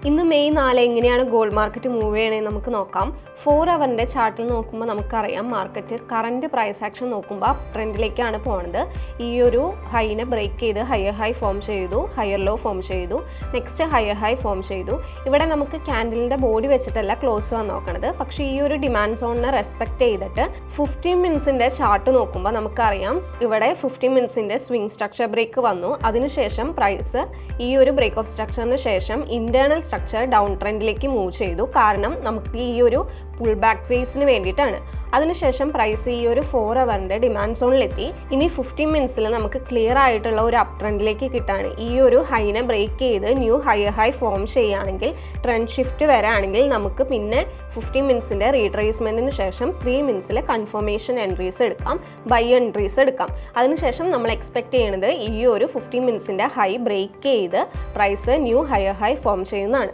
ഇന്ന് മെയ് 4 എങ്ങനെയാണ് gold market move ചെയ്യണമെന്ന് നമുക്ക് നോക്കാം. 4 അവറിൻ്റെ ചാർട്ടിൽ നോക്കുമ്പോൾ നമുക്കറിയാം മാർക്കറ്റ് കറൻറ്റ് പ്രൈസ് ആക്ഷൻ നോക്കുമ്പോൾ അപ് ട്രെൻഡിലേക്കാണ് പോകുന്നത്. ഈ ഒരു ഹൈനെ ബ്രേക്ക് ചെയ്ത് ഹയർ ഹൈ ഫോം ചെയ്തു, ഹയർ ലോ ഫോം ചെയ്തു, നെക്സ്റ്റ് ഹയർ ഹൈ ഫോം ചെയ്തു. ഇവിടെ നമുക്ക് ക്യാൻഡിലിൻ്റെ ബോഡി വെച്ചിട്ടല്ല ക്ലോസ് വന്ന് നോക്കണത്. പക്ഷേ ഈ ഒരു ഡിമാൻഡ് സോണിനെ റെസ്പെക്ട് ചെയ്തിട്ട് 15 മിനിറ്റ്സിൻ്റെ ചാർട്ട് നോക്കുമ്പോൾ നമുക്കറിയാം ഇവിടെ 15 മിനിറ്റ്സിൻ്റെ സ്വിംഗ് സ്ട്രക്ചർ ബ്രേക്ക് വന്നു. അതിനുശേഷം പ്രൈസ് ഈ ഒരു ബ്രേക്ക് ഓഫ് സ്ട്രക്ചറിന് ശേഷം ഇൻറ്റേർണൽ സ്ട്രക്ചർ ഡൗൺ ട്രെൻഡിലേക്ക് മൂവ് ചെയ്തു. കാരണം നമുക്ക് ഈ ഒരു പുൾ ബാക്ക് ഫേസിന് വേണ്ടിയിട്ടാണ്. അതിനുശേഷം പ്രൈസ് ഈ ഒരു 4 അവറിൻ്റെ ഡിമാൻഡ് സോണിലെത്തി. ഇനി 15 മിനിറ്റ്സിൽ നമുക്ക് ക്ലിയർ ആയിട്ടുള്ള ഒരു അപ് ട്രെൻഡിലേക്ക് കിട്ടാണ്. ഈ ഒരു ഹൈനെ ബ്രേക്ക് ചെയ്ത് ന്യൂ ഹയർ ഹൈ ഫോം ചെയ്യുകയാണെങ്കിൽ, ട്രെൻഡ് ഷിഫ്റ്റ് വരാണെങ്കിൽ നമുക്ക് പിന്നെ 15 മിനിറ്റ്സിൻ്റെ റീട്രേസ്മെൻറ്റിന് ശേഷം 3 മിനിറ്റ്സിൽ കൺഫർമേഷൻ എൻട്രീസ് എടുക്കാം, ബൈ എൻട്രീസ് എടുക്കാം. അതിനുശേഷം നമ്മൾ എക്സ്പെക്ട് ചെയ്യുന്നത് ഈ ഒരു 15 മിനിറ്റ്സിൻ്റെ ഹൈ ബ്രേക്ക് ചെയ്ത് price new higher high form ചെയ്യുന്നതാണ്.